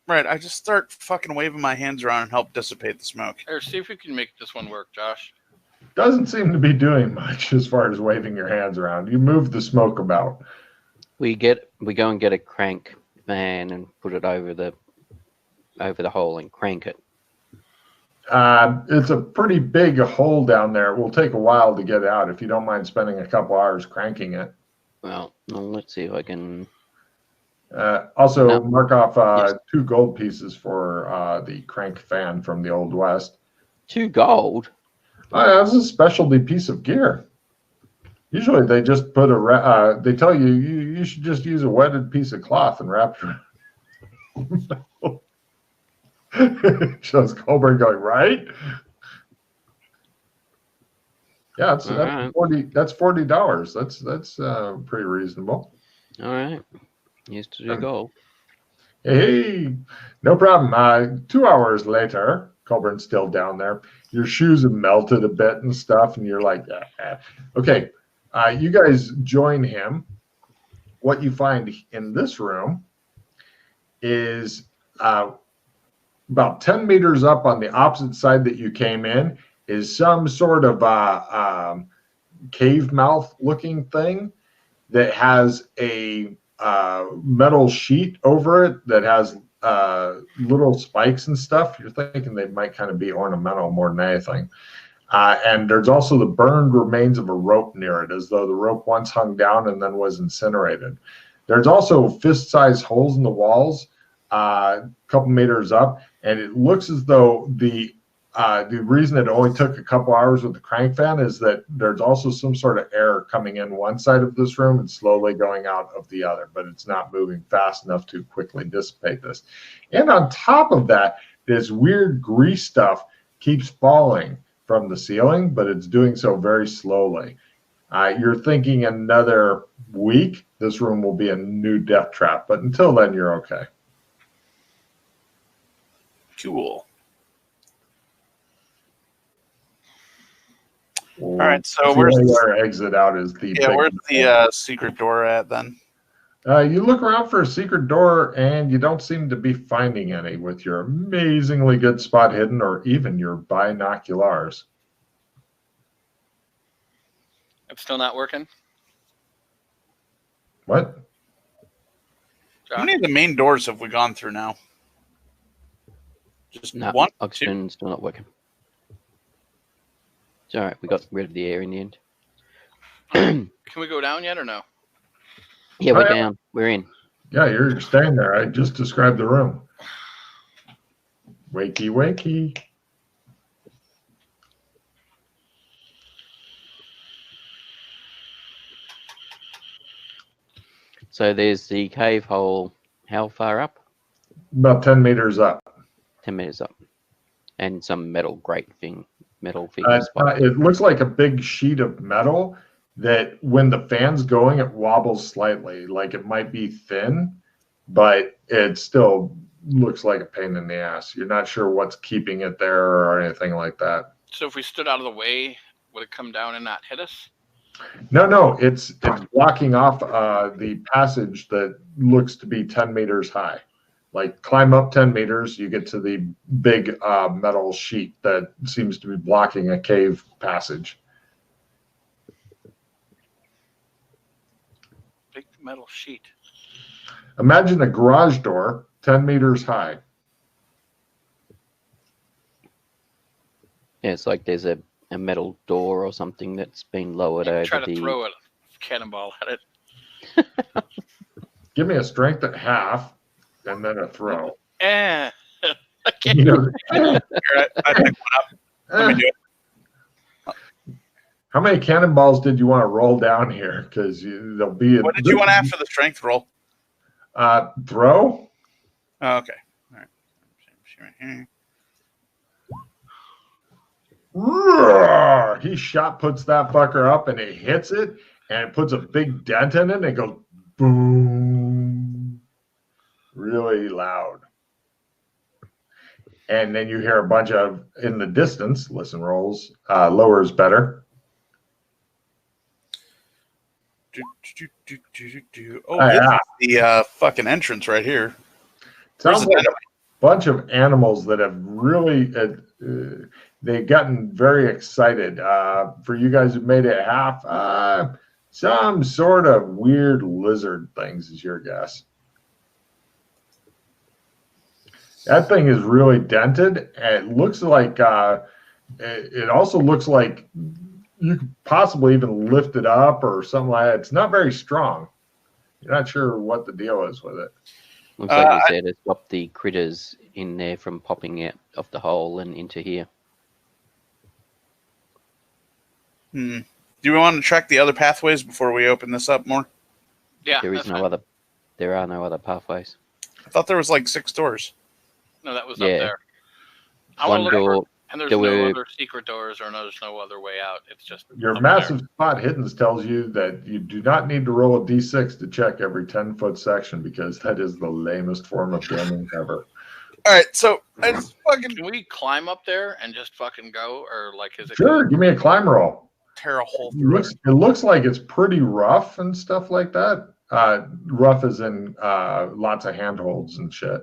Right. I just start fucking waving my hands around and help dissipate the smoke. Here, see if you can make this one work, Josh. Doesn't seem to be doing much as far as waving your hands around. You move the smoke about. We go and get a crank van and put it over the hole and crank it. It's a pretty big hole down there. It will take a while to get out if you don't mind spending a couple hours cranking it. Well, let's see if I can. Also, mark off 2 gold pieces for the crank fan from the Old West. 2 gold? That's a specialty piece of gear. Usually they just put they tell you, you should just use a wetted piece of cloth and wrap it around. Shows Colburn going, right? Yeah, that's right. $40. That's pretty reasonable. All right. Here's to the goal. Hey, no problem. 2 hours later, Colburn's still down there. Your shoes have melted a bit and stuff, and you're like, okay. You guys join him. What you find in this room is about 10 meters up on the opposite side that you came in is some sort of cave mouth looking thing that has a metal sheet over it that has little spikes and stuff. You're thinking they might kind of be ornamental more than anything. And there's also the burned remains of a rope near it, as though the rope once hung down and then was incinerated. There's also fist-sized holes in the walls a couple meters up, and it looks as though the reason it only took a couple hours with the crank fan is that there's also some sort of air coming in one side of this room and slowly going out of the other, but it's not moving fast enough to quickly dissipate this. And on top of that, this weird grease stuff keeps falling from the ceiling, but it's doing so very slowly. You're thinking another week, this room will be a new death trap, but until then, you're okay. Cool. All right, so where's our exit out is the where's the secret door at then? You look around for a secret door and you don't seem to be finding any with your amazingly good spot hidden or even your binoculars. It's still not working? What? How many of the main doors have we gone through now? Just one? Oxygen's still not working. It's all right. We got rid of the air in the end. Can we go down yet or no? Yeah, we're down. We're in. Yeah, you're staying there. I just described the room. Wakey, wakey. So there's the cave hole. How far up? About 10 meters up. 10 meters up. And some metal grate thing. Metal thing. It looks like a big sheet of metal that when the fan's going, it wobbles slightly. Like it might be thin, but it still looks like a pain in the ass. You're not sure what's keeping it there or anything like that. So if we stood out of the way, would it come down and not hit us? No, it's blocking off the passage that looks to be 10 meters high. Like climb up 10 meters, you get to the big metal sheet that seems to be blocking a cave passage. Big metal sheet. Imagine a garage door 10 meters high. Yeah, it's like there's a metal door or something that's been lowered over Try to throw a cannonball at it. Give me a strength at half and then a throw. I can't. You know, I picked one up. Let me do it. how many cannonballs did you want to roll down here? Because there'll be. What did you want after the strength roll? Throw. Oh, okay. All right. Roar! He puts that fucker up and it hits it and it puts a big dent in it and it goes boom, really loud. And then you hear a bunch of, in the distance, listen rolls, lower is better. Oh, yeah. The fucking entrance right here. Sounds like a bunch of animals that have really, they've gotten very excited. For you guys who made it half, some sort of weird lizard things is your guess. That thing is really dented, and it looks like, it also looks like you could possibly even lift it up or something like that. It's not very strong. You're not sure what the deal is with it. Looks like you said, to stop the critters in there from popping out of the hole and into here. Do we want to track the other pathways before we open this up more? Yeah, There is no other. There are no other pathways. I thought there was like 6 doors. No, that was Yeah. up there. I One want to look door. for, and there's there no were- other secret doors, or there's no other way out. It's just Your up massive there. spot hiddens tells you that you do not need to roll a d6 to check every 10-foot section because that is the lamest form of gaming ever. All right, so it's fucking Can we climb up there and just fucking go, or like is it? Sure, give me a climb roll. tear a hole It through it. looks like it's pretty rough and stuff like that. Rough as in lots of handholds and shit.